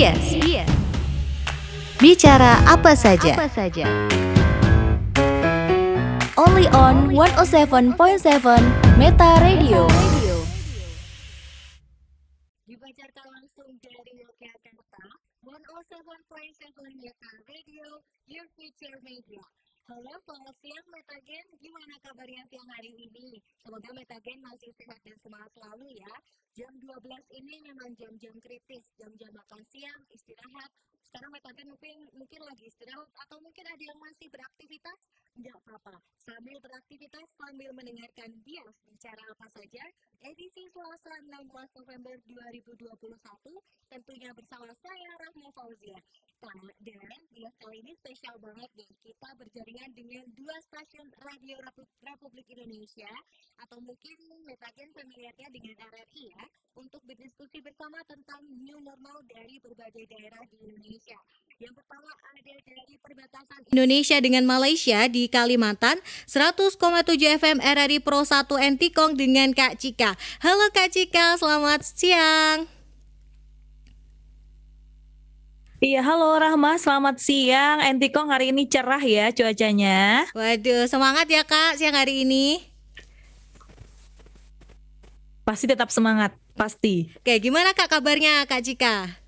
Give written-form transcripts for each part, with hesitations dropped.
Bias. Bicara apa saja. Only on 107.7 Meta Radio. Dipancarkan langsung dari Yogyakarta, 107.7 Meta Radio, your future media. Halo, selamat siang Metagen, gimana kabarnya siang hari ini? Semoga Metagen masih sehat dan semangat selalu ya. Jam 12 ini memang jam-jam kritis, jam-jam makan siang, istirahat. Sekarang Metagen mungkin lagi istirahat atau mungkin ada yang masih beraktivitas. Enggak apa-apa, sambil beraktivitas sambil mendengarkan Bias bicara apa saja, edisi Selasa 16 November 2021, tentunya bersama saya Rahma Fauzia. Dan Bias kali ini spesial banget nih, kita berjaringan dengan 2 stasiun radio Republik Indonesia, atau mungkin Metagen familiarnya dengan RRI ya, untuk berdiskusi bersama tentang new normal dari berbagai daerah di Indonesia. Yang pertama ada dari perbatasan Indonesia dengan Malaysia di Kalimantan, 100,7 FM RRI Pro 1 Entikong dengan Kak Cika. Halo Kak Cika, selamat siang. Iya, halo Rahma, selamat siang. Entikong hari ini cerah ya cuacanya. Waduh, semangat ya Kak siang hari ini. Pasti tetap semangat, pasti. Oke, gimana Kak kabarnya Kak Cika?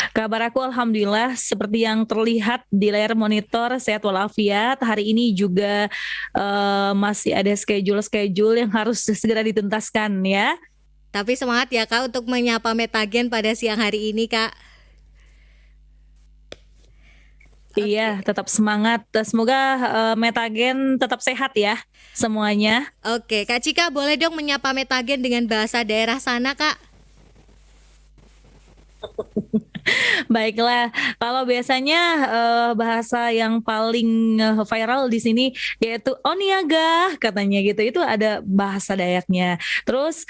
Kabar aku alhamdulillah seperti yang terlihat di layar monitor, sehat walafiat. Hari ini juga masih ada schedule yang harus segera dituntaskan ya. Tapi semangat ya Kak untuk menyapa Metagen pada siang hari ini Kak. Iya, tetap semangat. Semoga Metagen tetap sehat ya semuanya. Oke, Kak Cika boleh dong menyapa Metagen dengan bahasa daerah sana Kak? Baiklah, kalau biasanya bahasa yang paling viral di sini yaitu Oniaga katanya gitu. Itu ada bahasa Dayaknya. Terus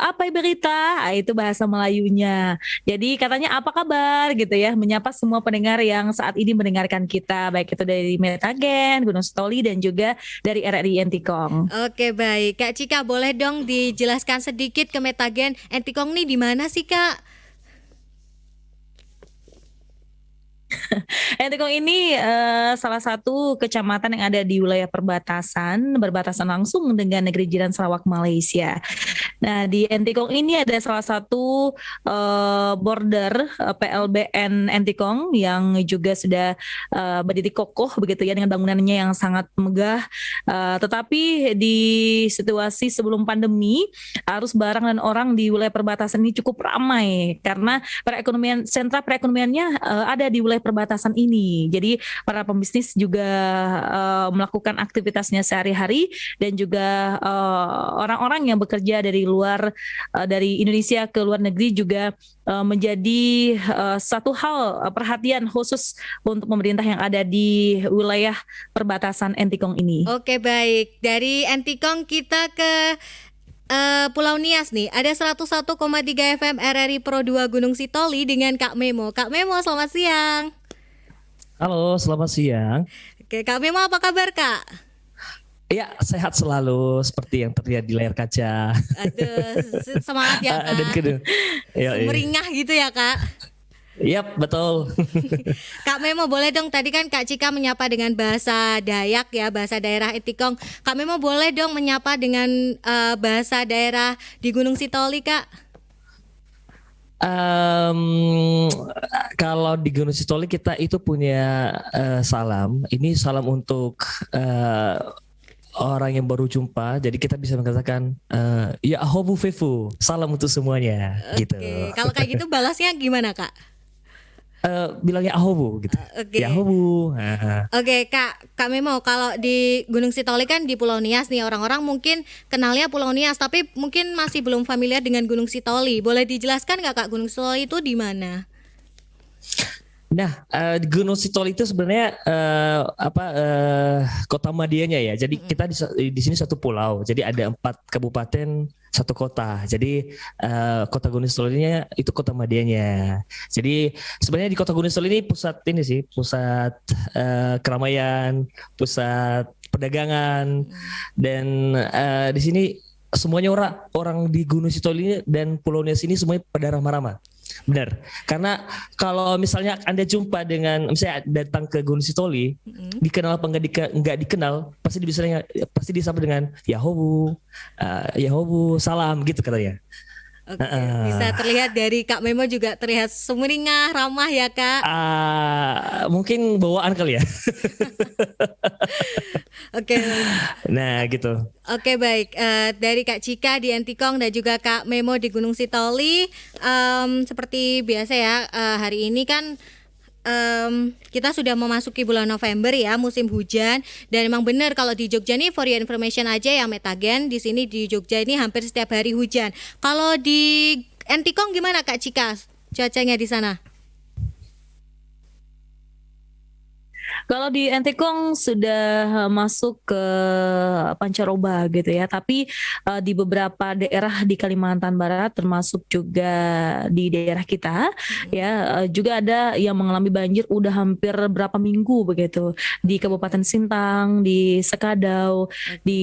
apa berita? Itu bahasa Melayunya. Jadi katanya apa kabar gitu ya, menyapa semua pendengar yang saat ini mendengarkan kita, baik itu dari Metagen, Gunung Sitoli dan juga dari RRI Entikong. Oke, baik. Kak Cika boleh dong dijelaskan sedikit ke Metagen Entikong nih di mana sih Kak? Entikong ini salah satu kecamatan yang ada di wilayah berbatasan langsung dengan negeri jiran Sarawak, Malaysia. Nah, di Entikong ini ada salah satu border PLBN Entikong yang juga sudah berdiri kokoh begitu ya, dengan bangunannya yang sangat megah. Tetapi di situasi sebelum pandemi, arus barang dan orang di wilayah perbatasan ini cukup ramai karena sentra perekonomiannya ada di wilayah perbatasan ini. Jadi para pembisnis juga melakukan aktivitasnya sehari-hari dan juga orang-orang yang bekerja dari luar dari Indonesia ke luar negeri juga menjadi satu hal perhatian khusus untuk pemerintah yang ada di wilayah perbatasan Entikong ini. Oke, baik. Dari Entikong kita ke Pulau Nias nih, ada 101,3 FM RRI Pro 2 Gunung Sitoli dengan Kak Memo. Kak Memo, selamat siang. Halo, selamat siang. Oke, Kak Memo apa kabar Kak? Ya, sehat selalu seperti yang terlihat di layar kaca. Aduh, semangat ya Kak. Dan Meringah gitu ya Kak. Yap, betul. Kak Memo boleh dong, tadi kan Kak Cika menyapa dengan bahasa Dayak ya, bahasa daerah Entikong. Kak Memo boleh dong menyapa dengan bahasa daerah di Gunung Sitoli Kak? Kalau di Gunung Sitoli kita itu punya salam. Ini salam untuk orang yang baru jumpa. Jadi kita bisa mengatakan ya ahobu fefu. Salam untuk semuanya. Gitu. Kalau kayak gitu balasnya gimana Kak? Bilangnya ahobu gitu. Ya ahobu. Oke, Kak Memo, kalau di Gunung Sitoli kan di Pulau Nias nih, orang-orang mungkin kenalnya Pulau Nias tapi mungkin masih belum familiar dengan Gunung Sitoli. Boleh dijelaskan nggak Kak, Gunung Sitoli itu di mana? Nah, di Gunung Sitoli itu sebenarnya kota medianya ya. Jadi kita di sini satu pulau. Jadi ada 4 kabupaten, 1 kota. Jadi kota Gunung Sitolinya itu kota medianya. Jadi sebenarnya di kota Gunung Sitoli ini pusat keramaian, pusat perdagangan, dan di sini semuanya orang di Gunung Sitoli dan Pulau Nias ini semuanya pada ramah-ramah. Benar. Karena kalau misalnya Anda jumpa dengan misalnya datang ke Gunung Sitoli, dikenal apa enggak dikenal, pasti disapa dengan Yahobu, salam gitu katanya. Oke, bisa terlihat dari Kak Memo juga terlihat sumringah, ramah ya Kak. Mungkin bawaan kali ya. Oke. Nah gitu. Oke baik, dari Kak Cika di Entikong dan juga Kak Memo di Gunung Sitoli, seperti biasa ya, hari ini kan kita sudah memasuki bulan November ya, musim hujan, dan emang benar kalau di Jogja nih, for your information aja ya Metagen, di sini di Jogja ini hampir setiap hari hujan. Kalau di Entikong gimana Kak Cika cuacanya di sana? Kalau di Entikong sudah masuk ke pancaroba gitu ya, tapi di beberapa daerah di Kalimantan Barat termasuk juga di daerah kita ya juga ada yang mengalami banjir udah hampir berapa minggu begitu di Kabupaten Sintang, di Sekadau, di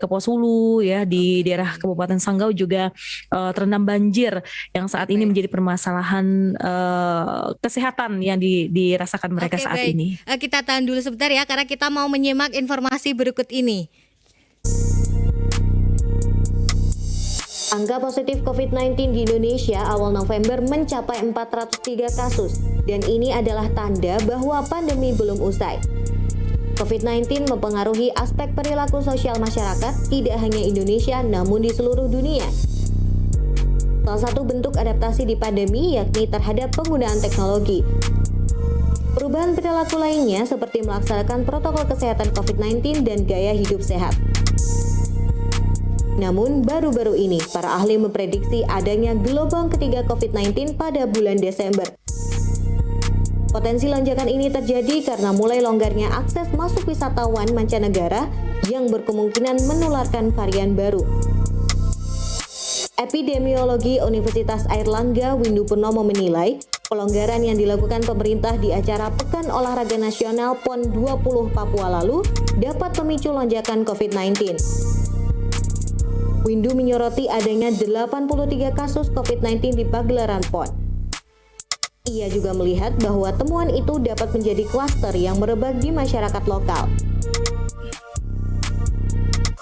Keposulu ya, di daerah Kabupaten Sanggau juga terendam banjir yang saat ini menjadi permasalahan kesehatan yang dirasakan mereka saat baik. ini. Kita tahan dulu sebentar ya, karena kita mau menyimak informasi berikut ini. Angka positif COVID-19 di Indonesia awal November mencapai 403 kasus, dan ini adalah tanda bahwa pandemi belum usai. COVID-19 mempengaruhi aspek perilaku sosial masyarakat tidak hanya Indonesia namun di seluruh dunia. Salah satu bentuk adaptasi di pandemi yakni terhadap penggunaan teknologi. Perubahan perilaku lainnya seperti melaksanakan protokol kesehatan COVID-19 dan gaya hidup sehat. Namun, baru-baru ini, para ahli memprediksi adanya gelombang ketiga COVID-19 pada bulan Desember. Potensi lonjakan ini terjadi karena mulai longgarnya akses masuk wisatawan mancanegara yang berkemungkinan menularkan varian baru. Epidemiologi Universitas Airlangga Windu Purnomo menilai, pelonggaran yang dilakukan pemerintah di acara Pekan Olahraga Nasional PON 20 Papua lalu dapat memicu lonjakan COVID-19. Windu menyoroti adanya 83 kasus COVID-19 di pagelaran PON. Ia juga melihat bahwa temuan itu dapat menjadi klaster yang merebak di masyarakat lokal.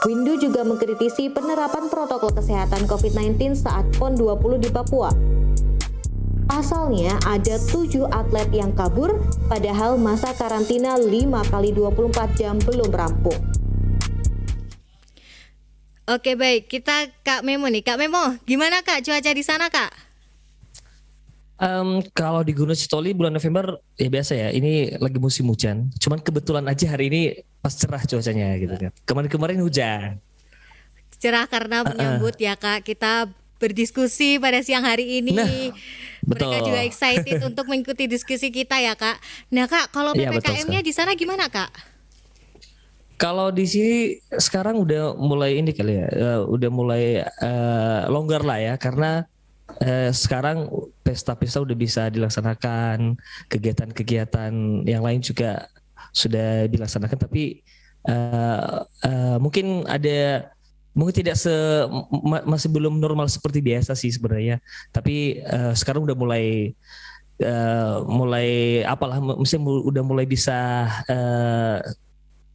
Windu juga mengkritisi penerapan protokol kesehatan COVID-19 saat PON 20 di Papua. Pasalnya ada 7 atlet yang kabur, padahal masa karantina 5x24 jam belum rampung. Oke baik, kita Kak Memo nih. Kak Memo, gimana Kak cuaca di sana Kak? Kalau di Gunung Sitoli bulan November ya biasa ya, ini lagi musim hujan. Cuman kebetulan aja hari ini pas cerah cuacanya gitu kan. Kemarin hujan. Cerah karena menyambut ya Kak, kita berdiskusi pada siang hari ini. Nah, betul. Mereka juga excited untuk mengikuti diskusi kita ya Kak. Nah Kak, kalau Iya, PPKM-nya di sana gimana Kak? Kalau di sini sekarang udah mulai ini kali ya, udah mulai longgar lah ya, karena sekarang pesta-pesta udah bisa dilaksanakan, kegiatan-kegiatan yang lain juga sudah dilaksanakan, tapi mungkin tidak masih belum normal seperti biasa sih sebenarnya, tapi sekarang udah mulai apalah, udah mulai bisa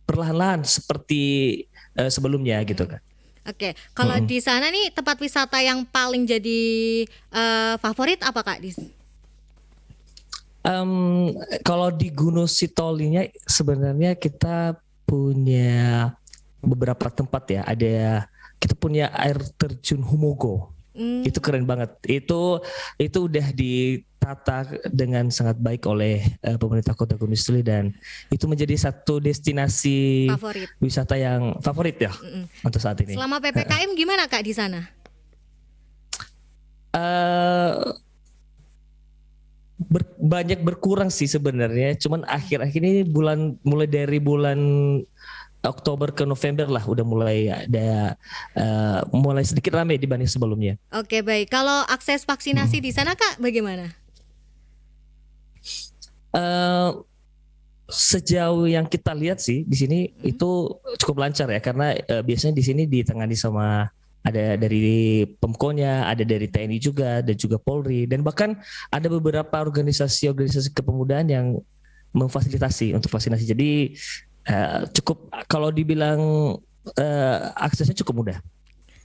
perlahan-lahan seperti sebelumnya gitu kan. Oke, kalau di sana nih tempat wisata yang paling jadi favorit apa Kak? Kalau di Gunung Sitolinya sebenarnya kita punya beberapa tempat ya. Kita punya air terjun Humogo. Itu keren banget. Itu udah ditata dengan sangat baik oleh pemerintah Kota Gunung Sitoli, dan itu menjadi satu destinasi wisata yang favorit ya untuk saat ini. Selama PPKM gimana Kak di sana? Banyak berkurang sih sebenarnya. Cuman akhir-akhir ini mulai dari bulan Oktober ke November lah udah mulai ada mulai sedikit ramai dibanding sebelumnya. Oke baik, kalau akses vaksinasi di sana Kak bagaimana? Sejauh yang kita lihat sih di sini itu cukup lancar ya, karena biasanya di sini ditangani sama ada dari Pemkonya, ada dari TNI juga, dan juga Polri, dan bahkan ada beberapa organisasi kepemudaan yang memfasilitasi untuk vaksinasi. Jadi cukup, kalau dibilang aksesnya cukup mudah.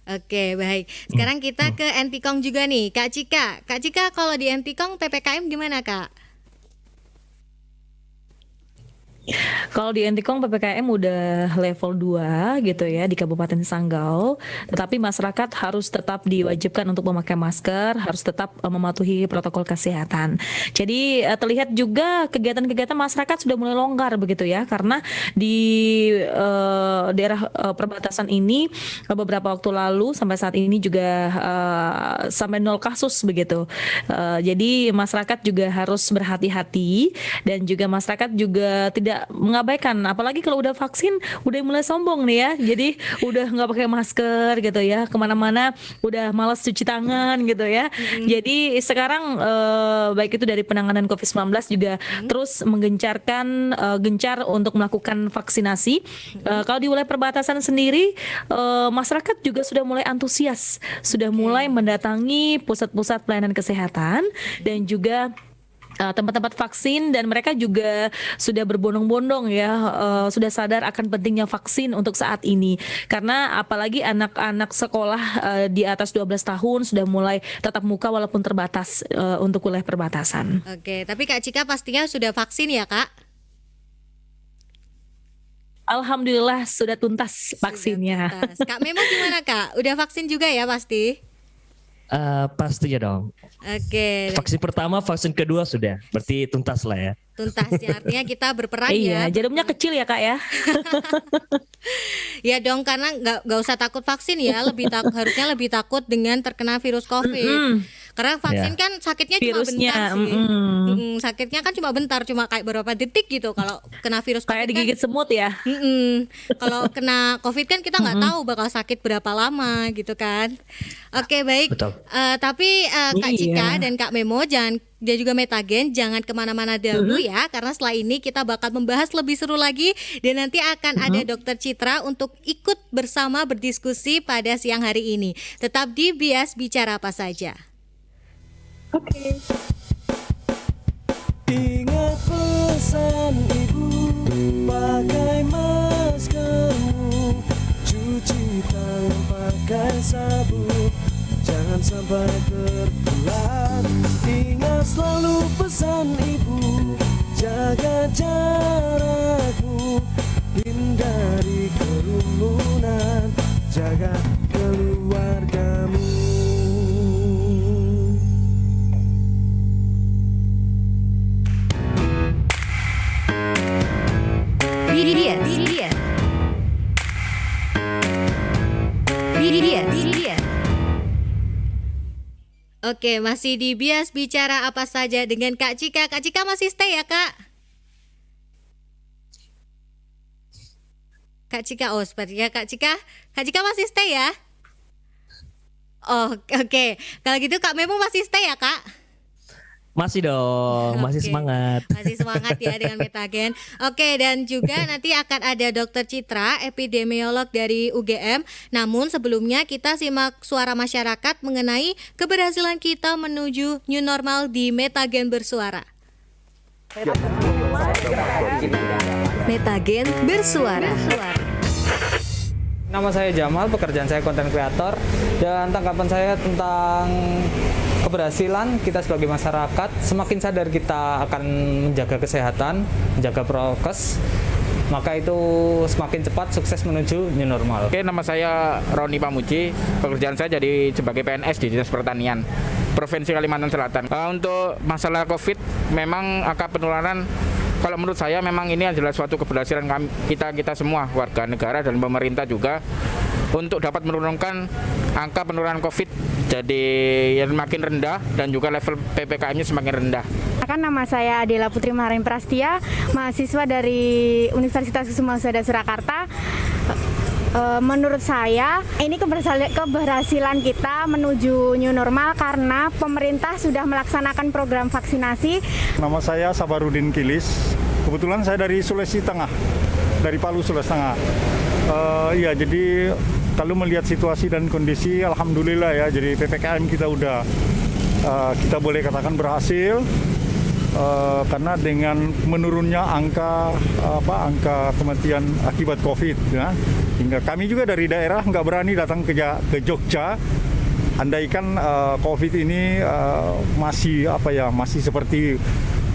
Oke, baik. Sekarang kita ke Entikong juga nih, Kak Cika. Kak Cika, kalau di Entikong PPKM gimana, Kak? Kalau di Entikong PPKM udah level 2 gitu ya di Kabupaten Sanggau, tetapi masyarakat harus tetap diwajibkan untuk memakai masker, harus tetap mematuhi protokol kesehatan. Jadi terlihat juga kegiatan-kegiatan masyarakat sudah mulai longgar begitu ya, karena di daerah perbatasan ini beberapa waktu lalu sampai saat ini juga sampai 0 kasus begitu. Jadi masyarakat juga harus berhati-hati, dan juga masyarakat juga tidak mengabaikan, apalagi kalau udah vaksin udah mulai sombong nih ya, jadi udah nggak pakai masker gitu ya, kemana-mana udah malas cuci tangan gitu ya. Jadi sekarang baik itu dari penanganan COVID-19 juga terus menggencarkan gencar untuk melakukan vaksinasi. Kalau di wilayah perbatasan sendiri masyarakat juga sudah mulai antusias, sudah mulai mendatangi pusat-pusat pelayanan kesehatan dan juga tempat-tempat vaksin, dan mereka juga sudah berbondong-bondong ya, sudah sadar akan pentingnya vaksin untuk saat ini, karena apalagi anak-anak sekolah di atas 12 tahun sudah mulai tatap muka walaupun terbatas untuk wilayah perbatasan. Oke, tapi Kak Cika pastinya sudah vaksin ya, Kak? Alhamdulillah sudah tuntas vaksinnya. Sudah tuntas. Kak Memo gimana, Kak? Udah vaksin juga ya pasti? Pastinya dong. Oke. Vaksin pertama, vaksin kedua sudah, berarti tuntas lah ya. Tuntas ya, artinya kita berperan Iya, ya. jarumnya kecil ya Kak ya. Ya dong, karena nggak usah takut vaksin ya, harusnya lebih takut dengan terkena virus COVID. Karena vaksin kan sakitnya Virusnya, cuma bentar sih. Sakitnya kan cuma bentar, cuma kayak beberapa detik gitu. Kalau kena virus COVID Kayak digigit semut ya. Kalau kena COVID kan kita nggak tahu bakal sakit berapa lama gitu kan. Oke, baik. Betul. Tapi Kak Iya. Cika dan Kak Memo dan juga Metagen jangan kemana-mana dahulu ya, karena setelah ini kita bakal membahas lebih seru lagi, dan nanti akan ada Dokter Citra untuk ikut bersama berdiskusi pada siang hari ini. Tetap di Bias Bicara Apa Saja. Oke. Ingat pesan ibu, pakai maskermu, cuci tangan pakai sabun, jangan sampai tertular. Ingat selalu pesan ibu, jaga jarakmu, hindari kerumunan, jaga keluargamu. Oke, masih di Bias Bicara Apa Saja dengan Kak Cika. Kak Cika masih stay ya, Kak? Kak Cika, oh sepertinya Kak Cika masih stay ya? Oh, oke. Kalau gitu Kak Memo masih stay ya, Kak? Masih dong, masih Oke. semangat. Masih semangat ya dengan Metagen. Oke, dan juga nanti akan ada Dokter Citra, epidemiolog dari UGM. Namun sebelumnya kita simak suara masyarakat mengenai keberhasilan kita menuju new normal di Metagen Bersuara. Metagen Bersuara. Nama saya Jamal, pekerjaan saya konten kreator, dan tanggapan saya tentang keberhasilan kita sebagai masyarakat, semakin sadar kita akan menjaga kesehatan, menjaga prokes, maka itu semakin cepat sukses menuju new normal. Oke, nama saya Roni Pamuji. Pekerjaan saya jadi sebagai PNS di Dinas Pertanian Provinsi Kalimantan Selatan. Untuk masalah COVID, memang angka penularan, kalau menurut saya memang ini adalah suatu keberhasilan kita semua, warga negara dan pemerintah juga, untuk dapat menurunkan angka penularan COVID jadi yang makin rendah, dan juga level PPKM-nya semakin rendah. Nama saya Adela Putri Maharin Prastia, mahasiswa dari Universitas Kusuma Usada Surakarta. Menurut saya ini keberhasilan kita menuju new normal karena pemerintah sudah melaksanakan program vaksinasi. Nama saya Sabarudin Kilis. Kebetulan saya dari Sulawesi Tengah, dari Palu, Sulawesi Tengah. Iya, jadi kalau melihat situasi dan kondisi, alhamdulillah ya. Jadi PPKM kita udah kita boleh katakan berhasil karena dengan menurunnya angka kematian akibat COVID, ya. Hingga kami juga dari daerah nggak berani datang ke Jogja. Andaikan COVID ini masih seperti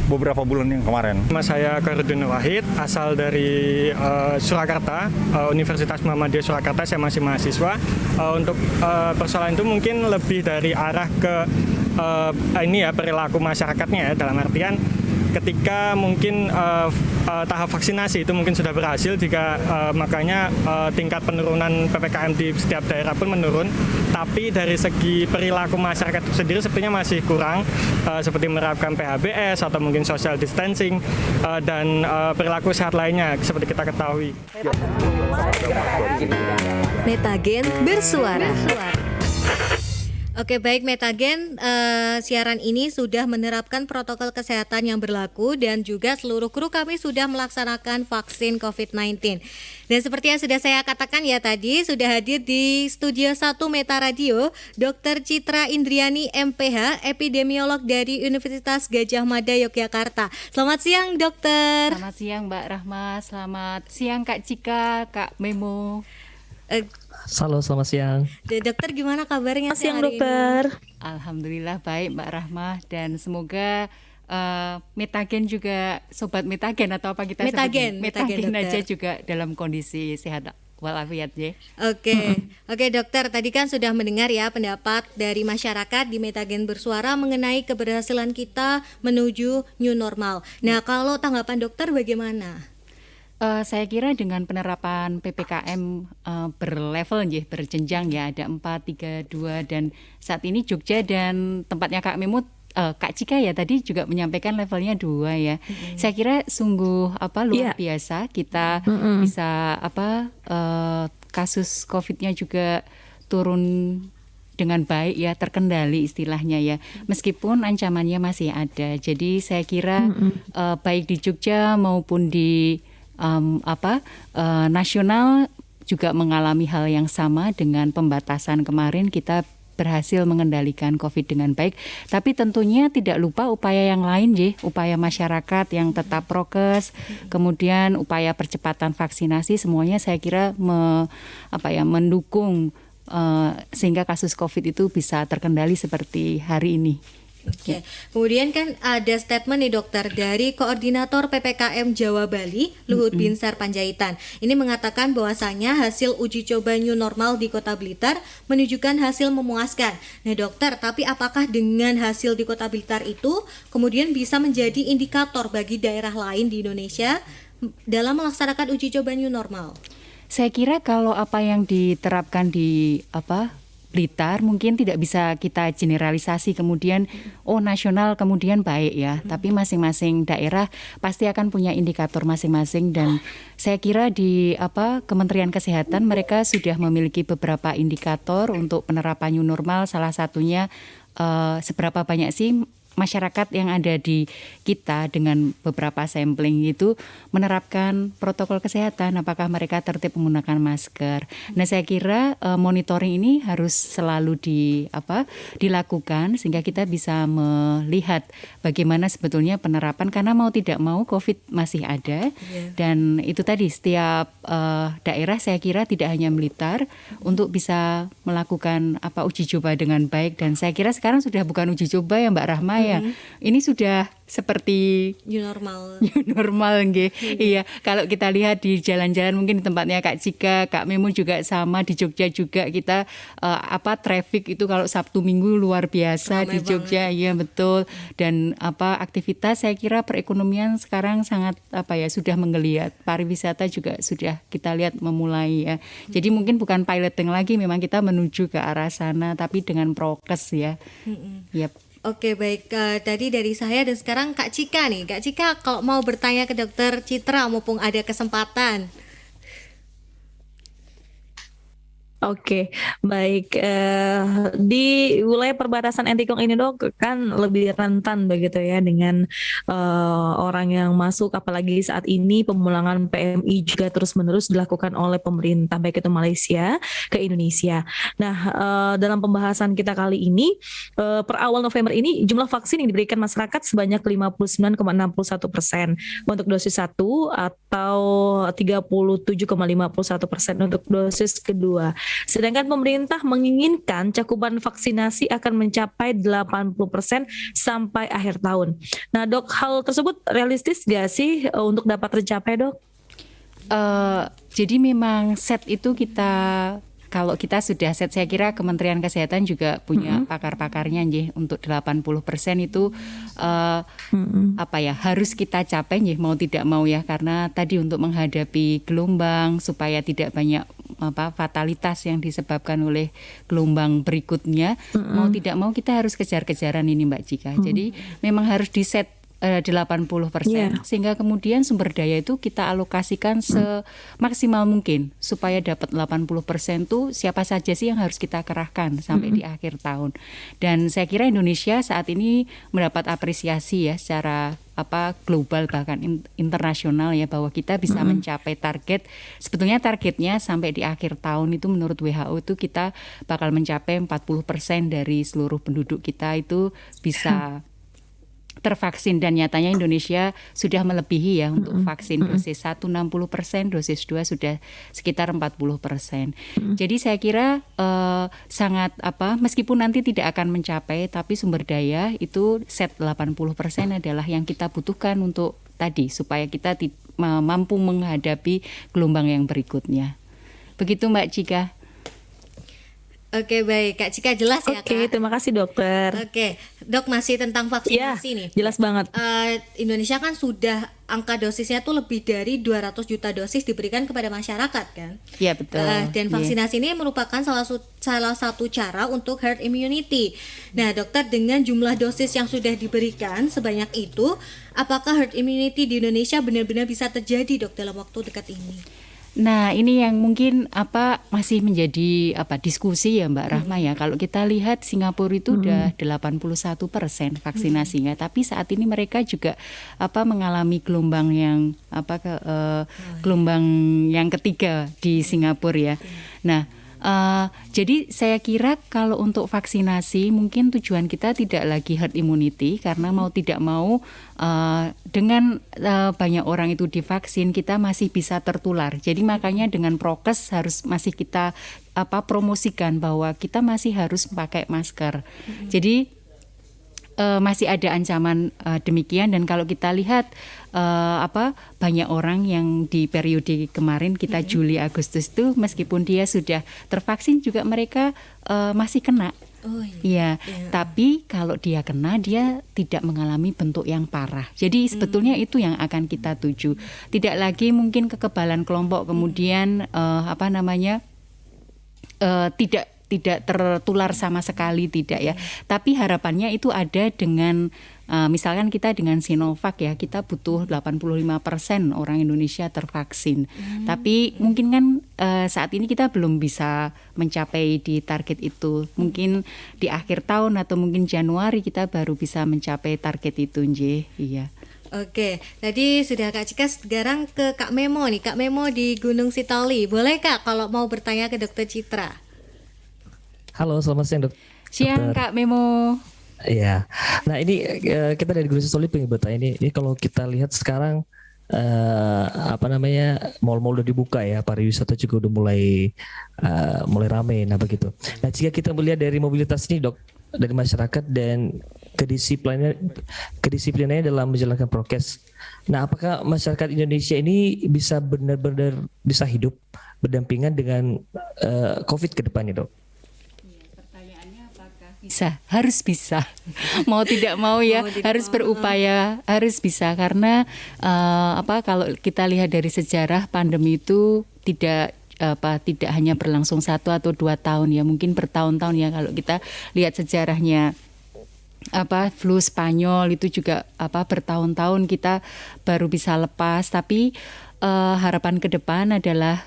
beberapa bulan yang kemarin. Nama saya Karudin Wahid, asal dari Surakarta, Universitas Muhammadiyah Surakarta. Saya masih mahasiswa. Untuk persoalan itu mungkin lebih dari arah ke perilaku masyarakatnya, ya, dalam artian ketika mungkin tahap vaksinasi itu mungkin sudah berhasil, jika makanya tingkat penurunan PPKM di setiap daerah pun menurun, tapi dari segi perilaku masyarakat itu sendiri sepertinya masih kurang, seperti menerapkan PHBS atau mungkin social distancing dan perilaku sehat lainnya seperti kita ketahui. Metagen bersuara. Oke, baik Metagen, siaran ini sudah menerapkan protokol kesehatan yang berlaku dan juga seluruh kru kami sudah melaksanakan vaksin COVID-19. Dan seperti yang sudah saya katakan ya tadi, sudah hadir di Studio 1 Meta Radio, Dr. Citra Indriani MPH, epidemiolog dari Universitas Gadjah Mada Yogyakarta. Selamat siang, Dokter. Selamat siang, Mbak Rahma. Selamat siang, Kak Cika, Kak Memo. Halo, selamat siang. Dokter, gimana kabarnya Siang, hari Dokter. ini? Alhamdulillah baik, Mbak Rahma, dan semoga Metagen juga, Sobat Metagen atau apa kita Metagen, sebutnya? Metagen, aja Dokter. juga dalam kondisi sehat walafiat ya. Oke, Dokter, tadi kan sudah mendengar ya pendapat dari masyarakat di Metagen Bersuara mengenai keberhasilan kita menuju new normal. Nah, kalau tanggapan dokter bagaimana? Saya kira dengan penerapan PPKM berlevel berjenjang ya, ada 4, 3, 2, dan saat ini Jogja dan tempatnya Kak Memo, Kak Cika ya tadi juga menyampaikan levelnya 2 ya. Saya kira sungguh luar biasa kita bisa kasus COVID-nya juga turun dengan baik ya, terkendali istilahnya ya, meskipun ancamannya masih ada. Jadi saya kira baik di Jogja maupun di nasional juga mengalami hal yang sama dengan pembatasan kemarin. Kita berhasil mengendalikan COVID dengan baik, tapi tentunya tidak lupa upaya yang lain upaya masyarakat yang tetap prokes, kemudian upaya percepatan vaksinasi, semuanya saya kira mendukung sehingga kasus COVID itu bisa terkendali seperti hari ini. Oke. Kemudian kan ada statement nih dokter dari Koordinator PPKM Jawa Bali, Luhut Binsar Panjaitan. Ini mengatakan bahwasanya hasil uji coba new normal di Kota Blitar menunjukkan hasil memuaskan. Nah dokter, tapi apakah dengan hasil di Kota Blitar itu kemudian bisa menjadi indikator bagi daerah lain di Indonesia dalam melaksanakan uji coba new normal? Saya kira kalau apa yang diterapkan di Blitar mungkin tidak bisa kita generalisasi kemudian nasional kemudian baik ya, tapi masing-masing daerah pasti akan punya indikator masing-masing, dan saya kira di Kementerian Kesehatan mereka sudah memiliki beberapa indikator untuk penerapan new normal. Salah satunya seberapa banyak sih masyarakat yang ada di kita dengan beberapa sampling itu menerapkan protokol kesehatan, apakah mereka tertib menggunakan masker. Nah, saya kira monitoring ini harus selalu dilakukan sehingga kita bisa melihat bagaimana sebetulnya penerapan, karena mau tidak mau COVID masih ada. Dan itu tadi setiap daerah saya kira tidak hanya Blitar untuk bisa melakukan uji coba dengan baik, dan saya kira sekarang sudah bukan uji coba ya Mbak Rahma ya. Ini sudah seperti new normal. New normal nggih. Iya, kalau kita lihat di jalan-jalan mungkin di tempatnya Kak Cika, Kak Memo juga sama, di Jogja juga kita traffic itu kalau Sabtu Minggu luar biasa ramai di Jogja. Iya, betul. Dan aktivitas saya kira perekonomian sekarang sangat sudah menggeliat. Pariwisata juga sudah kita lihat memulai ya. Jadi mungkin bukan piloting lagi, memang kita menuju ke arah sana tapi dengan prokes ya. Yep. Oke, baik, tadi dari saya dan sekarang Kak Cika nih. Kak Cika kalau mau bertanya ke Dokter Citra mumpung ada kesempatan. Oke, baik. Di wilayah perbatasan Entikong ini dok kan lebih rentan begitu ya dengan orang yang masuk, apalagi saat ini pemulangan PMI juga terus-menerus dilakukan oleh pemerintah baik itu Malaysia ke Indonesia. Nah, dalam pembahasan kita kali ini per awal November ini jumlah vaksin yang diberikan masyarakat sebanyak 59,61% untuk dosis 1 atau 37,51% untuk dosis kedua. Sedangkan pemerintah menginginkan cakupan vaksinasi akan mencapai 80% sampai akhir tahun. Nah dok, hal tersebut realistis gak sih untuk dapat tercapai dok? Jadi memang set itu kalau kita sudah set, saya kira Kementerian Kesehatan juga punya pakar-pakarnya nggih untuk 80% itu harus kita capai nggih mau tidak mau ya, karena tadi untuk menghadapi gelombang supaya tidak banyak fatalitas yang disebabkan oleh gelombang berikutnya, mau tidak mau kita harus kejar-kejaran ini Mbak Cika. Jadi memang harus di set 80%, sehingga kemudian sumber daya itu kita alokasikan semaksimal mungkin supaya dapat 80% itu siapa saja sih yang harus kita kerahkan sampai di akhir tahun. Dan saya kira Indonesia saat ini mendapat apresiasi ya secara global bahkan internasional ya, bahwa kita bisa mencapai target. Sebetulnya targetnya sampai di akhir tahun itu menurut WHO itu kita bakal mencapai 40% dari seluruh penduduk kita itu bisa tervaksin, dan nyatanya Indonesia sudah melebihi ya untuk vaksin dosis 1 60%, dosis 2 sudah sekitar 40%. Jadi saya kira sangat meskipun nanti tidak akan mencapai, tapi sumber daya itu set 80% adalah yang kita butuhkan untuk tadi supaya kita mampu menghadapi gelombang yang berikutnya. Begitu Mbak Cika. Oke baik Kak Cika, jelas ya Kak? Oke, terima kasih dokter. Oke dok, masih tentang vaksinasi nih. Jelas banget. Indonesia kan sudah angka dosisnya tuh lebih dari 200 juta dosis diberikan kepada masyarakat kan? Iya betul. Dan vaksinasi ini merupakan salah satu cara untuk herd immunity. Nah dokter, dengan jumlah dosis yang sudah diberikan sebanyak itu, apakah herd immunity di Indonesia benar-benar bisa terjadi dok dalam waktu dekat ini? Nah ini yang mungkin masih menjadi diskusi ya Mbak Rahma ya. Kalau kita lihat Singapura itu udah 81% vaksinasinya, tapi saat ini mereka juga mengalami gelombang yang gelombang yang ketiga di Singapura ya. Nah jadi saya kira kalau untuk vaksinasi mungkin tujuan kita tidak lagi herd immunity, karena mau tidak mau dengan banyak orang itu divaksin kita masih bisa tertular. Jadi makanya dengan prokes harus masih kita promosikan bahwa kita masih harus pakai masker. Jadi masih ada ancaman demikian, dan kalau kita lihat banyak orang yang di periode kemarin kita Juli Agustus itu meskipun dia sudah tervaksin juga mereka masih kena. Iya, tapi kalau dia kena dia tidak mengalami bentuk yang parah. Jadi sebetulnya itu yang akan kita tuju. Tidak lagi mungkin kekebalan kelompok kemudian tidak tertular sama sekali, tidak ya. Tapi harapannya itu ada dengan misalkan kita dengan Sinovac ya, kita butuh 85% orang Indonesia tervaksin. Tapi mungkin kan saat ini kita belum bisa mencapai di target itu. Mungkin di akhir tahun atau mungkin Januari kita baru bisa mencapai target itu, nggih. Iya. Oke, tadi sudah Kak Cika, sekarang ke Kak Memo nih. Kak Memo di Gunung Sitoli. Boleh Kak kalau mau bertanya ke Dokter Citra? Halo, selamat siang dok. Siang Kak Memo. Iya. Nah ini kita dari Gunung Sitoli pengen bertanya ini kalau kita lihat sekarang mal-mal udah dibuka ya, pariwisata juga udah mulai ramai. Nah begitu. Nah jika kita melihat dari mobilitas ini dok, dari masyarakat dan kedisiplinannya dalam menjalankan prokes. Nah apakah masyarakat Indonesia ini bisa benar-benar bisa hidup berdampingan dengan COVID ke depannya dok? Bisa, harus bisa. Mau tidak mau ya, harus berupaya, harus bisa, karena kalau kita lihat dari sejarah pandemi itu tidak hanya berlangsung 1 atau 2 tahun ya, mungkin bertahun-tahun ya. Kalau kita lihat sejarahnya flu Spanyol itu juga bertahun-tahun kita baru bisa lepas, tapi harapan ke depan adalah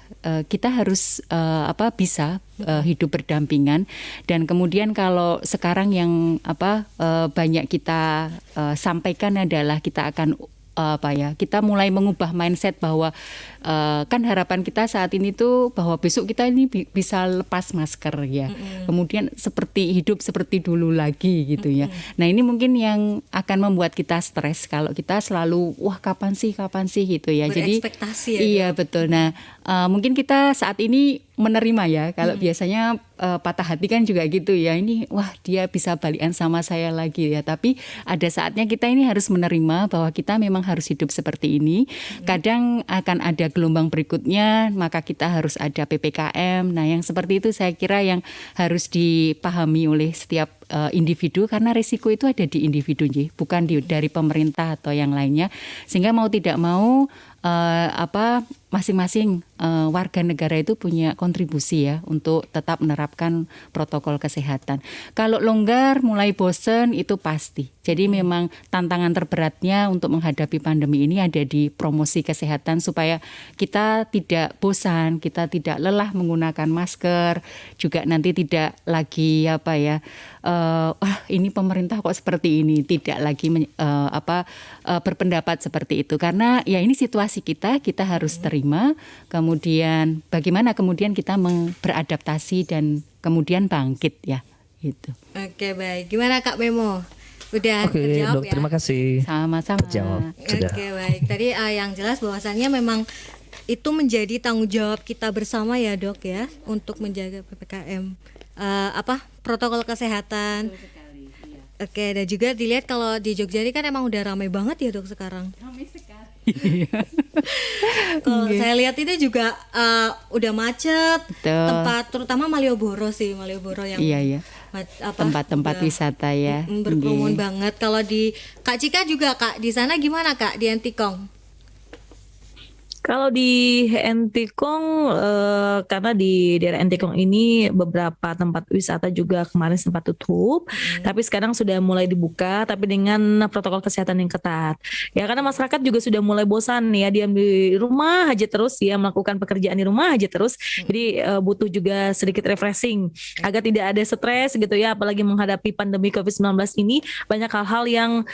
kita harus bisa hidup berdampingan, dan kemudian kalau sekarang yang banyak kita sampaikan adalah kita akan kita mulai mengubah mindset bahwa kan harapan kita saat ini tuh bahwa besok kita ini bisa lepas masker ya. Kemudian hidup seperti dulu lagi gitu ya. Nah, ini mungkin yang akan membuat kita stres kalau kita selalu kapan sih gitu ya. Jadi Berekspektasi ya. iya betul. Nah, mungkin kita saat ini menerima ya. Kalau biasanya patah hati kan juga gitu ya. Ini dia bisa balikan sama saya lagi ya. Tapi ada saatnya kita ini harus menerima bahwa kita memang harus hidup seperti ini. Kadang akan ada gelombang berikutnya, maka kita harus ada PPKM. Nah, yang seperti itu saya kira yang harus dipahami oleh setiap individu, karena risiko itu ada di individu, bukan dari pemerintah atau yang lainnya. Sehingga mau tidak mau masing-masing warga negara itu punya kontribusi ya untuk tetap menerapkan protokol kesehatan. Kalau longgar mulai bosen itu pasti. Jadi memang tantangan terberatnya untuk menghadapi pandemi ini ada di promosi kesehatan supaya kita tidak bosan, kita tidak lelah menggunakan masker, juga nanti tidak lagi ini pemerintah kok seperti ini, tidak lagi berpendapat seperti itu, karena ya ini situasi kita harus terima, kemudian bagaimana kemudian kita beradaptasi dan kemudian bangkit ya gitu. Oke, baik. Gimana Kak Memo? Udah Oke, terjawab Dok, ya? terima kasih. Sama-sama. Terjawab. Sudah. Oke, baik. Tadi yang jelas bahwasannya memang itu menjadi tanggung jawab kita bersama ya Dok ya, untuk menjaga PPKM protokol kesehatan. Oke, dan juga dilihat kalau di Jogja ini kan emang udah ramai banget ya Dok sekarang. Ramai sekali. Kalau saya lihat ini juga udah macet. Betul. Tempat terutama Malioboro yang tempat-tempat wisata ya. Berkerumun banget. Kalau di Kak Cika juga Kak, di sana gimana Kak di Antikong? Kalau di Entikong, karena di daerah Entikong ini beberapa tempat wisata juga kemarin sempat tutup, tapi sekarang sudah mulai dibuka, tapi dengan protokol kesehatan yang ketat. Ya karena masyarakat juga sudah mulai bosan ya, diam di rumah aja terus ya, melakukan pekerjaan di rumah aja terus. Jadi butuh juga sedikit refreshing agar tidak ada stres gitu ya, apalagi menghadapi pandemi COVID-19 ini, banyak hal-hal yang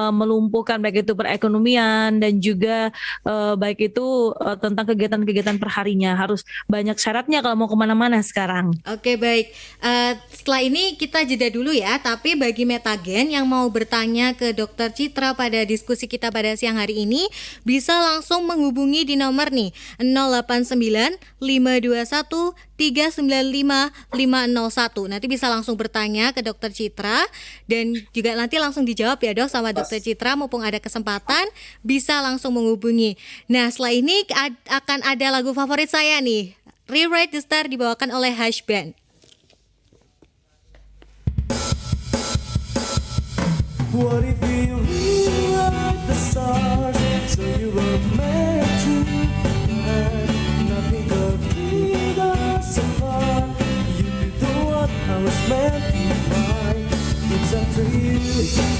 melumpuhkan baik itu perekonomian dan juga baik itu tentang kegiatan-kegiatan perharinya, harus banyak syaratnya kalau mau kemana-mana sekarang. Oke, baik. Setelah ini kita jeda dulu ya, tapi bagi Metagen yang mau bertanya ke Dr. Citra pada diskusi kita pada siang hari ini, bisa langsung menghubungi di nomor nih 089 521 395 501. Nanti bisa langsung bertanya ke Dr. Citra dan juga nanti langsung dijawab ya Dok sama Dr. Citra, mumpung ada kesempatan bisa langsung menghubungi. Nah, setelah ini akan ada lagu favorit saya nih, Rewrite the Star, dibawakan oleh Hush Band. What if you rewrite the stars so you were meant to fly? Nothing could lead us apart. You did the what I was meant to find. It's up to you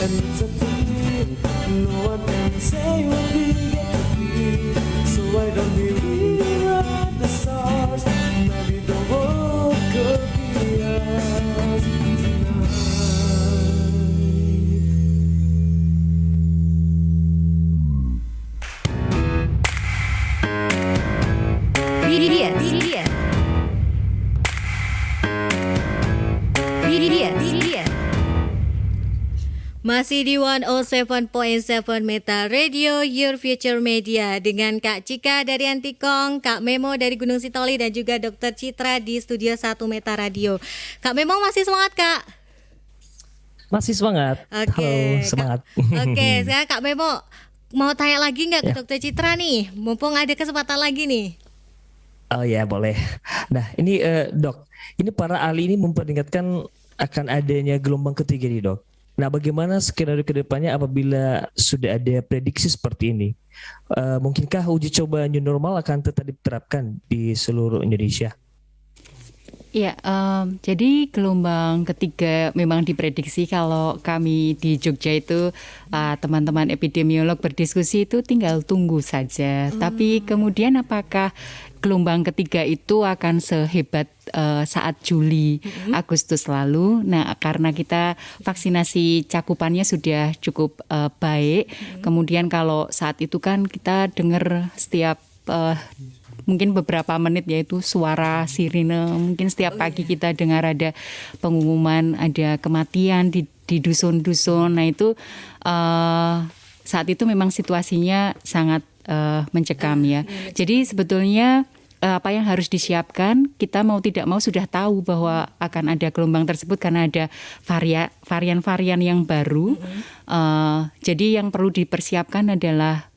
and it's up to me. No one can say what we get to be. So why don't we rewrite the stars? Maybe the world could be ours tonight. Masih di 107.7 Meta Radio, Your Future Media, dengan Kak Cika dari Antikong, Kak Memo dari Gunung Sitoli, dan juga Dr. Citra di Studio 1 Meta Radio. Kak Memo masih semangat Kak? Masih semangat. Oke, Halo, semangat. Oke, sekarang Kak Memo mau tanya lagi nggak ke Dr. Citra nih? Mumpung ada kesempatan lagi nih. Oh ya, boleh. Nah, ini Dok, ini para ahli ini memperingatkan akan adanya gelombang ketiga nih Dok. Nah, bagaimana skenario ke depannya apabila sudah ada prediksi seperti ini? Mungkinkah uji coba new normal akan tetap diterapkan di seluruh Indonesia? Ya, jadi gelombang ketiga memang diprediksi kalau kami di Jogja itu teman-teman epidemiolog berdiskusi itu tinggal tunggu saja. Tapi kemudian apakah gelombang ketiga itu akan sehebat saat Juli, Agustus lalu? Nah, karena kita vaksinasi cakupannya sudah cukup baik. Kemudian kalau saat itu kan kita dengar setiap mungkin beberapa menit yaitu suara sirine, mungkin setiap pagi kita dengar ada pengumuman ada kematian di dusun-dusun. Nah itu saat itu memang situasinya sangat mencekam ya. Jadi sebetulnya apa yang harus disiapkan, kita mau tidak mau sudah tahu bahwa akan ada gelombang tersebut karena ada varian-varian yang baru. Jadi yang perlu dipersiapkan adalah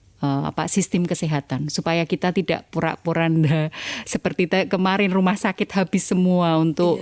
sistem kesehatan supaya kita tidak pura-puranda seperti kemarin rumah sakit habis semua untuk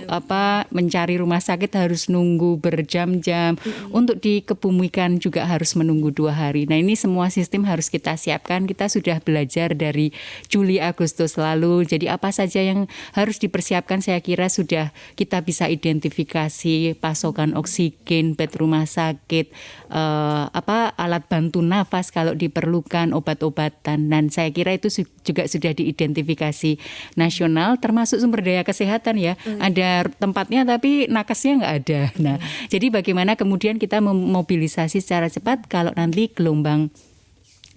mencari rumah sakit harus nunggu berjam-jam, untuk dikebumikan juga harus menunggu 2 hari. Nah ini semua sistem harus kita siapkan. Kita sudah belajar dari Juli Agustus lalu, jadi apa saja yang harus dipersiapkan saya kira sudah kita bisa identifikasi, pasokan oksigen, bed rumah sakit, alat bantu nafas kalau diperlukan, obat-obatan, dan saya kira itu juga sudah diidentifikasi nasional, termasuk sumber daya kesehatan ya. Ada tempatnya tapi nakesnya nggak ada. Nah, jadi bagaimana kemudian kita memobilisasi secara cepat kalau nanti gelombang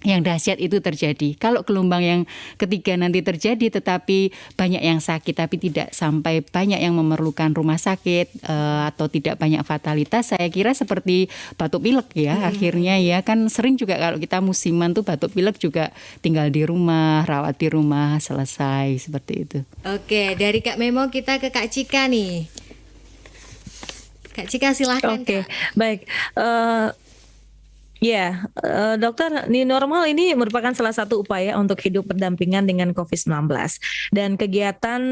yang dahsyat itu terjadi. Kalau gelombang yang ketiga nanti terjadi tetapi banyak yang sakit tapi tidak sampai banyak yang memerlukan rumah sakit atau tidak banyak fatalitas, saya kira seperti batuk pilek ya. Akhirnya ya kan sering juga kalau kita musiman tuh batuk pilek juga tinggal di rumah, rawat di rumah, selesai seperti itu. Oke, dari Kak Memo kita ke Kak Cika nih. Kak Cika silahkan. Oke, baik. Dokter, new normal ini merupakan salah satu upaya untuk hidup berdampingan dengan COVID-19 dan kegiatan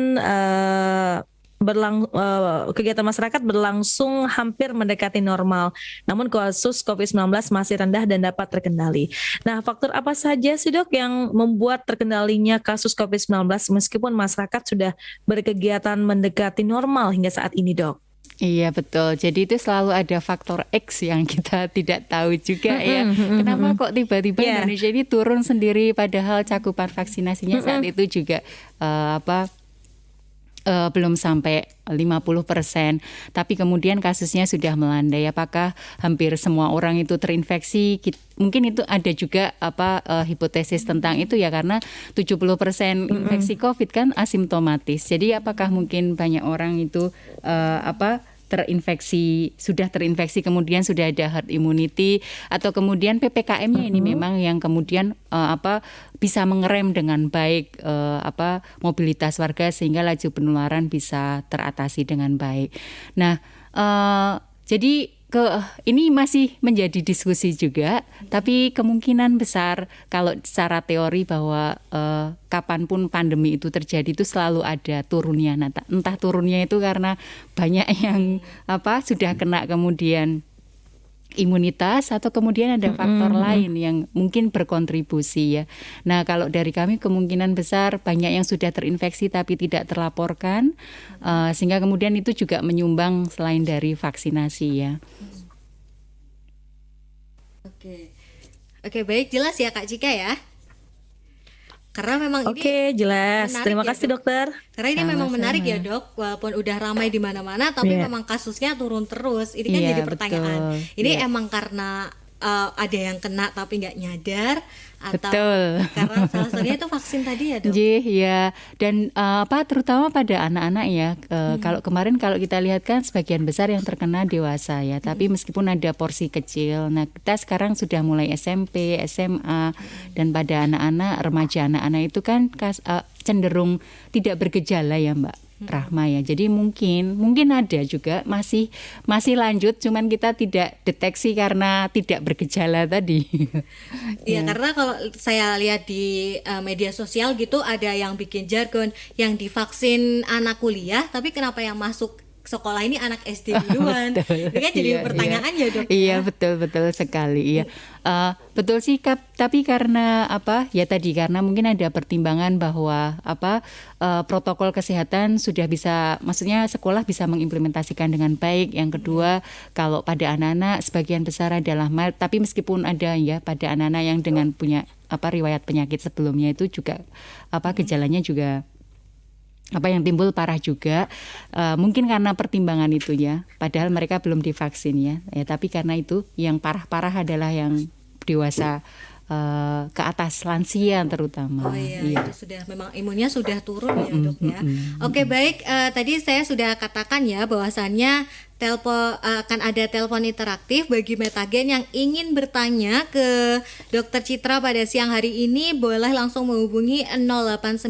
kegiatan masyarakat berlangsung hampir mendekati normal. Namun kasus COVID-19 masih rendah dan dapat terkendali. Nah, faktor apa saja sih Dok yang membuat terkendalinya kasus COVID-19 meskipun masyarakat sudah berkegiatan mendekati normal hingga saat ini, Dok? Iya betul, jadi itu selalu ada faktor X yang kita tidak tahu juga ya. Kenapa kok tiba-tiba Indonesia ini turun sendiri padahal cakupan vaksinasinya saat itu juga belum sampai 50%, tapi kemudian kasusnya sudah melandai. Apakah hampir semua orang itu terinfeksi? Mungkin itu ada juga hipotesis tentang itu ya, karena 70% infeksi COVID kan asimptomatis. Jadi apakah mungkin banyak orang itu sudah terinfeksi kemudian sudah ada herd immunity, atau kemudian PPKM-nya ini memang yang kemudian bisa mengerem dengan baik mobilitas warga sehingga laju penularan bisa teratasi dengan baik. Nah, jadi ini masih menjadi diskusi juga, tapi kemungkinan besar kalau secara teori bahwa kapanpun pandemi itu terjadi itu selalu ada turunnya. Nah, entah turunnya itu karena banyak yang sudah kena kemudian imunitas, atau kemudian ada faktor lain yang mungkin berkontribusi ya. Nah, kalau dari kami kemungkinan besar banyak yang sudah terinfeksi tapi tidak terlaporkan, sehingga kemudian itu juga menyumbang selain dari vaksinasi ya. Oke, baik, jelas ya Kak Cika ya. Karena memang ini jelas. Terima kasih ya, Dokter. Karena ini memang menarik ya Dok, walaupun udah ramai di mana-mana tapi memang kasusnya turun terus. Ini kan jadi pertanyaan. Betul. Ini emang karena ada yang kena tapi nggak nyadar, atau karena salah satunya itu vaksin tadi ya Dok? Iya, dan terutama pada anak-anak ya. Kalau kemarin kalau kita lihat kan sebagian besar yang terkena dewasa ya, tapi meskipun ada porsi kecil. Nah, kita sekarang sudah mulai SMP, SMA, dan pada anak-anak, remaja anak-anak itu kan cenderung tidak bergejala ya Mbak Rahma ya. Jadi mungkin ada juga masih lanjut, cuman kita tidak deteksi karena tidak bergejala tadi. Iya, karena kalau saya lihat di media sosial gitu ada yang bikin jargon yang divaksin anak kuliah, tapi kenapa yang masuk sekolah ini anak SD duluan. Betul. Ini kan jadi Iya, pertanyaan iya. ya dok. Iya betul sekali. Iya. Betul sih tapi karena ya tadi karena mungkin ada pertimbangan bahwa protokol kesehatan sudah bisa, maksudnya sekolah bisa mengimplementasikan dengan baik. Yang kedua, kalau pada anak-anak sebagian besar adalah mild, tapi meskipun ada ya pada anak-anak yang dengan punya riwayat penyakit sebelumnya itu juga gejalanya juga yang timbul parah juga, mungkin karena pertimbangan itu ya, padahal mereka belum divaksin ya, tapi karena itu yang parah-parah adalah yang dewasa ke atas, lansia terutama. Oh iya, itu sudah memang imunnya sudah turun ya dok ya. Oke baik, tadi saya sudah katakan ya bahwasannya akan ada telepon interaktif bagi Metagen yang ingin bertanya ke Dr. Citra pada siang hari ini, boleh langsung menghubungi 089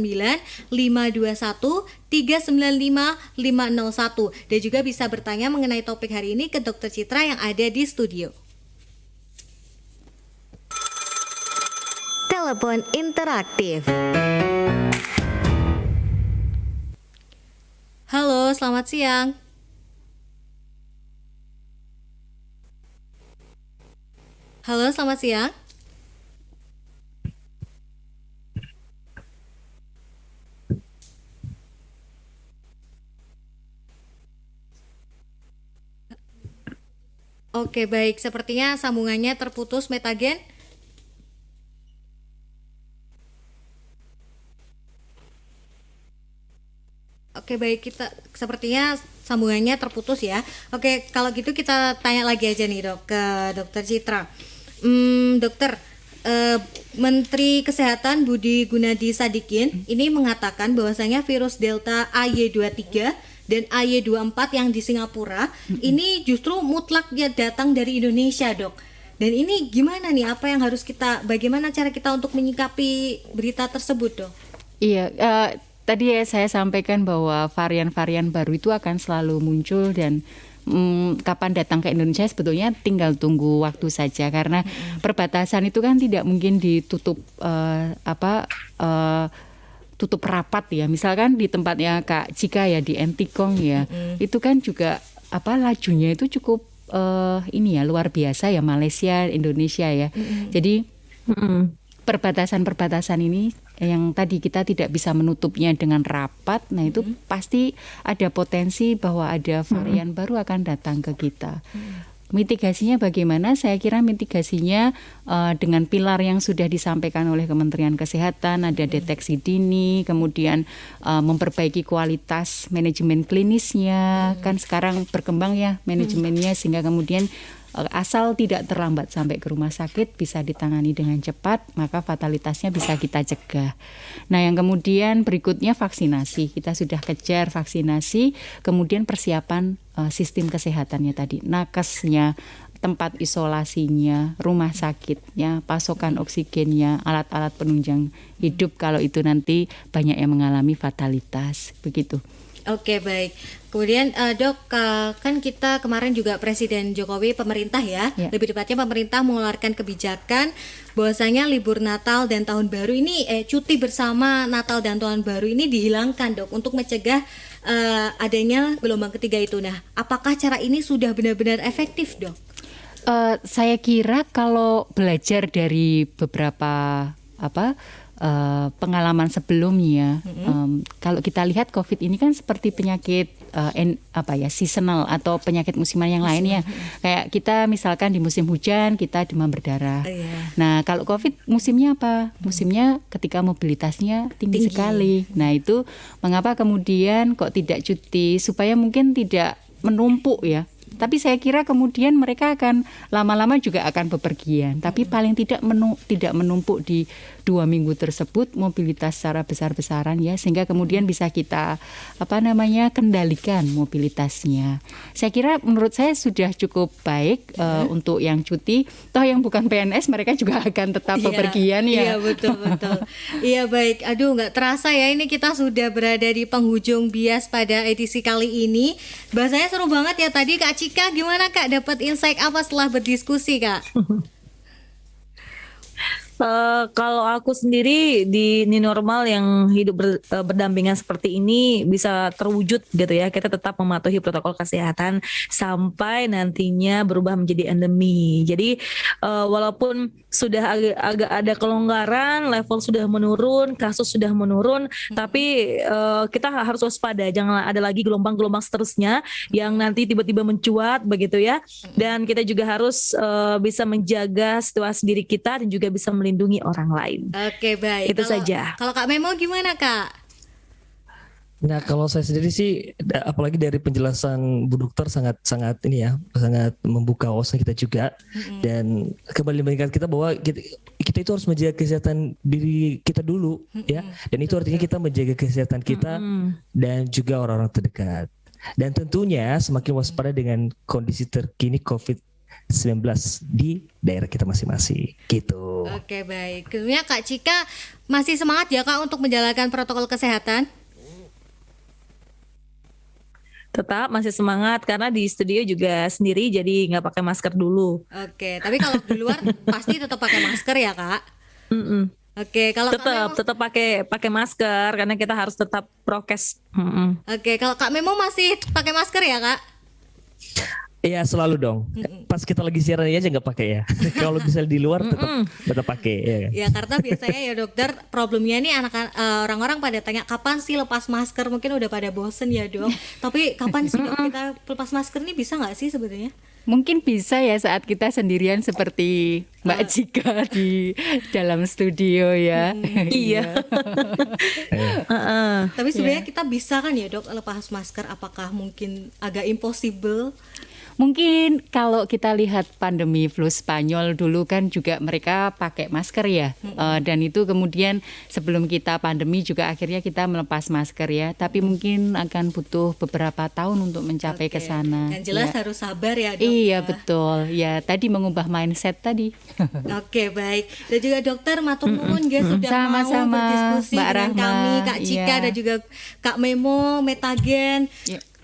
521 395 501 dan juga bisa bertanya mengenai topik hari ini ke Dr. Citra yang ada di studio. Telepon interaktif. Halo, selamat siang. Halo, selamat siang. Oke, baik. Sepertinya sambungannya terputus, Metagen. Oke baik, kita sepertinya sambungannya terputus ya. Oke, kalau gitu kita tanya lagi aja nih dok ke Dokter Citra. Dokter, Menteri Kesehatan Budi Gunadi Sadikin ini mengatakan bahwasanya virus Delta AY23 dan AY24 yang di Singapura ini justru mutlaknya datang dari Indonesia dok. Dan ini gimana nih? Bagaimana cara kita untuk menyikapi berita tersebut dok? Iya. Tadi ya saya sampaikan bahwa varian-varian baru itu akan selalu muncul dan kapan datang ke Indonesia sebetulnya tinggal tunggu waktu saja karena perbatasan itu kan tidak mungkin ditutup tutup rapat ya. Misalkan di tempatnya Kak Cika ya di Entikong ya, itu kan juga lajunya itu cukup luar biasa ya, Malaysia, Indonesia ya. Jadi perbatasan ini yang tadi kita tidak bisa menutupnya dengan rapat, nah itu pasti ada potensi bahwa ada varian baru akan datang ke kita. Mitigasinya bagaimana? Saya kira mitigasinya dengan pilar yang sudah disampaikan oleh Kementerian Kesehatan, ada deteksi dini, kemudian memperbaiki kualitas manajemen klinisnya, kan sekarang berkembang ya manajemennya sehingga kemudian asal tidak terlambat sampai ke rumah sakit bisa ditangani dengan cepat, maka fatalitasnya bisa kita cegah. Nah yang kemudian berikutnya vaksinasi, kita sudah kejar vaksinasi, kemudian persiapan sistem kesehatannya tadi, nakesnya, tempat isolasinya, rumah sakitnya, pasokan oksigennya, alat-alat penunjang hidup kalau itu nanti banyak yang mengalami fatalitas, begitu. Oke baik. Kemudian dok, kan kita kemarin juga Presiden Jokowi pemerintah ya, lebih tepatnya pemerintah mengeluarkan kebijakan bahwasanya libur Natal dan Tahun Baru ini cuti bersama Natal dan Tahun Baru ini dihilangkan dok untuk mencegah adanya gelombang ketiga itu. Nah, apakah cara ini sudah benar-benar efektif dok? Saya kira kalau belajar dari beberapa pengalaman sebelumnya, kalau kita lihat COVID ini kan seperti penyakit seasonal atau penyakit musiman yang lain ya. Kayak kita misalkan di musim hujan kita demam berdarah. Nah kalau COVID musimnya apa? Musimnya ketika mobilitasnya tinggi sekali. Nah itu mengapa kemudian kok tidak cuti supaya mungkin tidak menumpuk ya. Tapi saya kira kemudian mereka akan lama-lama juga akan bepergian. Tapi paling tidak menumpuk di 2 minggu tersebut mobilitas secara besar-besaran ya, sehingga kemudian bisa kita kendalikan mobilitasnya. Saya kira menurut saya sudah cukup baik untuk yang cuti. Toh yang bukan PNS mereka juga akan tetap bepergian ya. Iya betul. Iya baik. Aduh nggak terasa ya ini kita sudah berada di penghujung bias pada edisi kali ini. Bahasanya seru banget ya tadi Kak Cika, gimana Kak, dapat insight apa setelah berdiskusi Kak? Kalau aku sendiri di new normal yang hidup berdampingan seperti ini bisa terwujud gitu ya. Kita tetap mematuhi protokol kesehatan sampai nantinya berubah menjadi endemi. Jadi walaupun sudah agak ada kelonggaran, level sudah menurun, kasus sudah menurun, tapi kita harus waspada. Jangan ada lagi gelombang-gelombang seterusnya yang nanti tiba-tiba mencuat begitu ya. Dan kita juga harus bisa menjaga situasi diri kita dan juga bisa melindungi orang lain. Oke, baik. Itu saja. Kalau Kak Memo gimana, Kak? Nah, kalau saya sendiri sih, apalagi dari penjelasan Bu Dokter sangat ini ya, sangat membuka wawasan kita juga, dan kembali mengingat kita bahwa kita itu harus menjaga kesehatan diri kita dulu, ya, dan itu artinya kita menjaga kesehatan kita dan juga orang-orang terdekat, dan tentunya semakin waspada dengan kondisi terkini COVID-19 di daerah kita masing-masing, gitu. Oke, baik. Kemudian Kak Cika masih semangat ya Kak untuk menjalankan protokol kesehatan? Tetap masih semangat karena di studio juga sendiri jadi nggak pakai masker dulu. Oke, tapi kalau di luar pasti tetap pakai masker ya Kak? Oke, kalau tetap pakai masker karena kita harus tetap prokes. Oke, kalau Kak Memo masih pakai masker ya Kak? Iya, selalu dong. Pas kita lagi siaran aja nggak pakai ya. Kalau bisa di luar tetap pakai. Ya, kan? Ya karena biasanya ya dokter problemnya nih orang-orang pada tanya kapan sih lepas masker, mungkin udah pada bosen ya dok. Tapi kapan sih dok kita lepas masker nih, bisa nggak sih sebenarnya? Mungkin bisa ya saat kita sendirian seperti Mbak Cika di dalam studio ya. Iya. Tapi sebenarnya kita bisa kan ya dok lepas masker, apakah mungkin agak impossible? Mungkin kalau kita lihat pandemi flu Spanyol dulu kan juga mereka pakai masker ya, dan itu kemudian sebelum kita pandemi juga akhirnya kita melepas masker ya, tapi mungkin akan butuh beberapa tahun untuk mencapai ke sana. Yang jelas ya. harus sabar ya dok. Iya betul, ya tadi mengubah mindset tadi. Oke, baik. Dan juga dokter matur nuwun guys sudah Sama-sama, mau berdiskusi Mbak dengan Rahma, kami, Kak Cika dan juga Kak Memo, Metagen.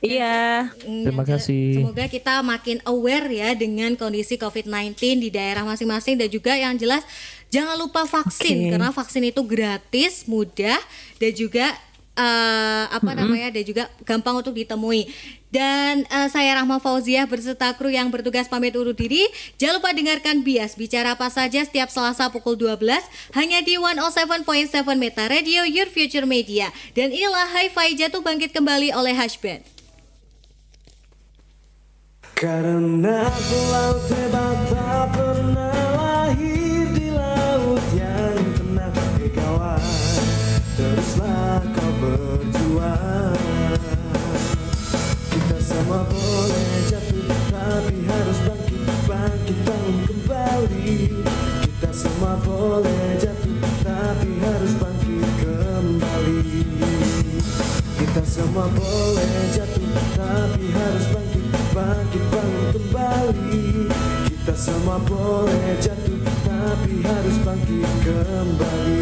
Iya. Terima kasih. Semoga kita makin aware ya dengan kondisi COVID-19 di daerah masing-masing, dan juga yang jelas jangan lupa vaksin karena vaksin itu gratis, mudah, dan juga dan juga gampang untuk ditemui. Dan saya Rahma Fauziah berserta kru yang bertugas pamit undur diri. Jangan lupa dengarkan Bias Bicara Apa Saja setiap Selasa pukul 12 hanya di 107.7 Meta Radio, Your Future Media. Dan inilah Hi-Fi jatuh bangkit kembali oleh Hashband. Karena aku laut hebat tak pernah lahir di laut yang tenang. Hei kawan, teruslah kau berjuang. Kita sama boleh jatuh tapi harus bangkit bangun kembali. Kita sama boleh jatuh tapi harus bangkit kembali. Kita sama boleh jatuh tapi harus bangkit bangun kembali. Kita semua boleh jatuh tapi harus bangkit kembali.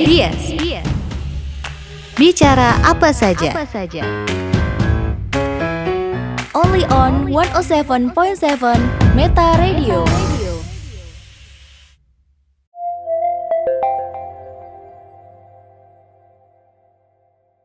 Bias Bicara apa saja. Only on 107.7 Meta Radio.